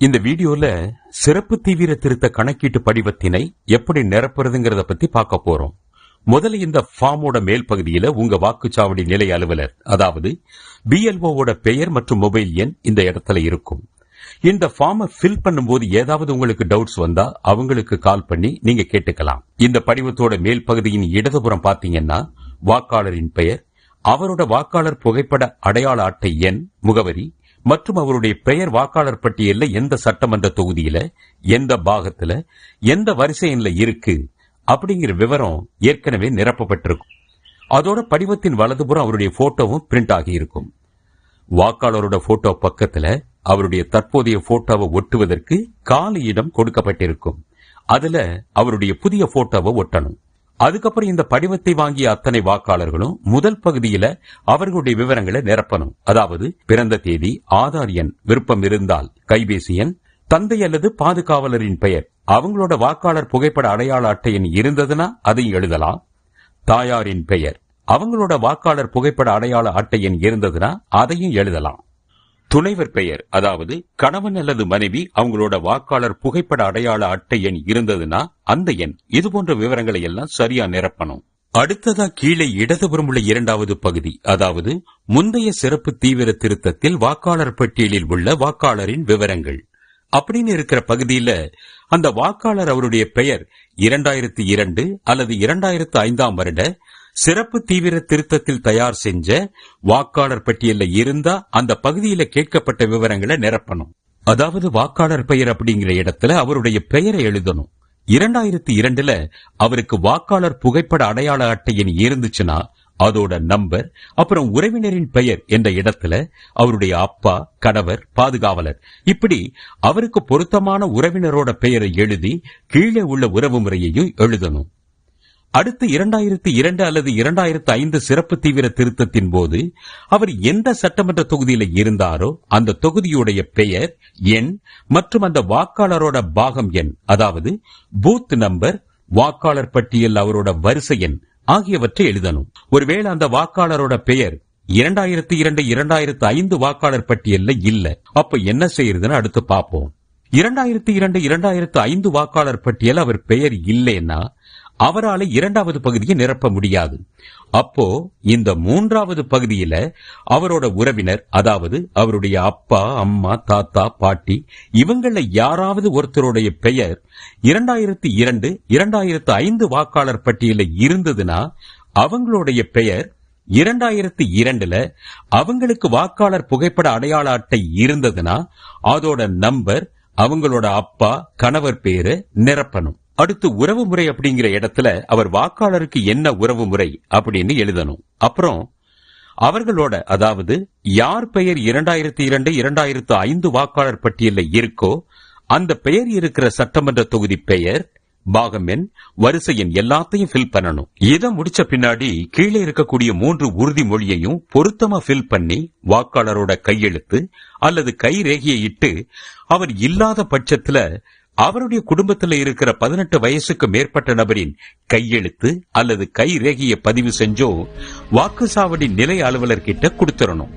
இந்த வீடியோல சிறப்பு தீவிர திருத்த கணக்கீட்டு படிவத்தினை எப்படி நிரப்புறதுங்கிறத பத்தி பார்க்க போறோம். முதல்ல இந்த ஃபார்மோட மேல் பகுதியில உங்க வாக்குச்சாவடி நிலை அலுவலர், அதாவது BLOவோட பெயர் மற்றும் மொபைல் எண் இந்த இடத்துல இருக்கும். இந்த ஃபார்மை ஃபில் பண்ணும்போது ஏதாவது உங்களுக்கு டவுட்ஸ் வந்தா அவங்களுக்கு கால் பண்ணி நீங்க கேட்டுக்கலாம். இந்த படிவத்தோட மேல் பகுதியின் இடதுபுறம் பாத்தீங்கன்னா வாக்காளரின் பெயர், அவரோட வாக்காளர் புகைப்பட அடையாள அட்டை எண், முகவரி மற்றும் அவருடைய பெயர் வாக்காளர் பட்டியல்ல எந்த சட்டமன்ற தொகுதியில, எந்த பாகத்துல, எந்த வரிசை எண்ல இருக்கு அப்படிங்கிற விவரம் ஏற்கனவே நிரப்பப்பட்டிருக்கும். அதோட படிவத்தின் வலதுபுறம் அவருடைய போட்டோவும் பிரிண்ட் ஆகி இருக்கும். வாக்காளரோட போட்டோ பக்கத்துல அவருடைய தற்போதைய போட்டோவை ஒட்டுவதற்கு காலி இடம் கொடுக்கப்பட்டிருக்கும். அதுல அவருடைய புதிய போட்டோவை ஒட்டணும். அதுக்கப்புறம் இந்த படிவத்தை வாங்கிய அத்தனை வாக்காளர்களும் முதல் பகுதியில அவர்களுடைய விவரங்களை நிரப்பணும். அதாவது பிறந்த தேதி, ஆதார் எண், விருப்பம் இருந்தால் கைபேசி எண், தந்தை அல்லது பாதுகாவலரின் பெயர், அவங்களோட வாக்காளர் புகைப்பட அடையாள அட்டை எண் இருந்ததுன்னா அதையும் எழுதலாம். தாயாரின் பெயர், அவங்களோட வாக்காளர் புகைப்பட அடையாள அட்டை எண் இருந்ததுன்னா அதையும் எழுதலாம். துணைவர் பெயர், அதாவது கணவன் அல்லது மனைவி அவங்களோட வாக்காளர் புகைப்பட அடையாள அட்டை எண் இருந்ததுன்னா அந்த எண், இது போன்ற விவரங்களை எல்லாம் சரியா நிரப்பணும். அடுத்ததா கீழே இடதுபுறம் உள்ள இரண்டாவது பகுதி, அதாவது முந்தைய சிறப்பு தீவிர திருத்தத்தில் வாக்காளர் பட்டியலில் உள்ள வாக்காளரின் விவரங்கள் அப்படின்னு இருக்கிற பகுதியில அந்த வாக்காளர் அவருடைய பெயர் 2002 அல்லது 2005 வருட சிறப்பு தீவிர திருத்தத்தில் தயார் செஞ்ச வாக்காளர் பட்டியல்ல இருந்தா அந்த பகுதியில கேட்கப்பட்ட விவரங்களை நிரப்பணும். அதாவது வாக்காளர் பெயர் அப்படிங்கிற இடத்துல அவருடைய பெயரை எழுதணும். 2002ல அவருக்கு வாக்காளர் புகைப்பட அடையாள அட்டை எண் இருந்துச்சுன்னா அதோட நம்பர், அப்புறம் உறவினரின் பெயர் என்ற இடத்துல அவருடைய அப்பா, கணவர், பாதுகாவலர், இப்படி அவருக்கு பொருத்தமான உறவினரோட பெயரை எழுதி கீழே உள்ள உறவு முறையையும் எழுதணும். அடுத்து 2002 அல்லது 2005 சிறப்பு தீவிர திருத்தத்தின் போது அவர் எந்த சட்டமன்ற தொகுதியில இருந்தாரோ அந்த தொகுதியுடைய பெயர், எண் மற்றும் அந்த வாக்காளரோட பாகம் எண், அதாவது பூத் நம்பர், வாக்காளர் பட்டியல் அவரோட வரிசை எண் ஆகியவற்றை எழுதணும். ஒருவேளை அந்த வாக்காளரோட பெயர் 2002 2005 வாக்காளர் பட்டியல்ல இல்ல, அப்ப என்ன செய்யறதுன்னு அடுத்து பார்ப்போம். 2002 2005 வாக்காளர் பட்டியல் அவர் பெயர் இல்லைன்னா அவரால் இரண்டாவது பகுதியை நிரப்ப முடியாது. அப்போ இந்த மூன்றாவது பகுதியில அவரோட உறவினர், அதாவது அவருடைய அப்பா, அம்மா, தாத்தா, பாட்டி, இவங்கள யாராவது ஒருத்தருடைய பெயர் 2002 2005 வாக்காளர் பட்டியல இருந்ததுன்னா அவங்களுடைய பெயர் 2002ல அவங்களுக்கு வாக்காளர் புகைப்பட அடையாள அட்டை இருந்ததுன்னா அதோட நம்பர், அவங்களோட அப்பா, கணவர் பேரு நிரப்பணும். அடுத்து உறவு முறை அப்படிங்கிற இடத்துல அவர் வாக்காளருக்கு என்ன உறவு முறை அப்படின்னு எழுதணும். அப்புறம் அவர்களோட, அதாவது யார் பெயர் 2002 2005 வாக்காளர் பட்டியல்ல இருக்கோ அந்த பெயர் இருக்கிற சட்டமன்ற தொகுதி பெயர், பாகம் எண், வரிசை எண் எல்லாத்தையும் ஃபில் பண்ணணும். இதை முடிச்ச பின்னாடி கீழே இருக்கக்கூடிய 3 உறுதிமொழியையும் பொருத்தமா ஃபில் பண்ணி வாக்காளரோட கையெழுத்து அல்லது கை ரேகையை இட்டு, அவர் இல்லாத பட்சத்துல அவருடைய குடும்பத்தில் இருக்கிற 18 வயசுக்கு மேற்பட்ட நபரின் கையெழுத்து அல்லது கை ரேகையை பதிவு செஞ்சோ வாக்குச்சாவடி நிலை அலுவலர் கிட்ட கொடுத்துடணும்.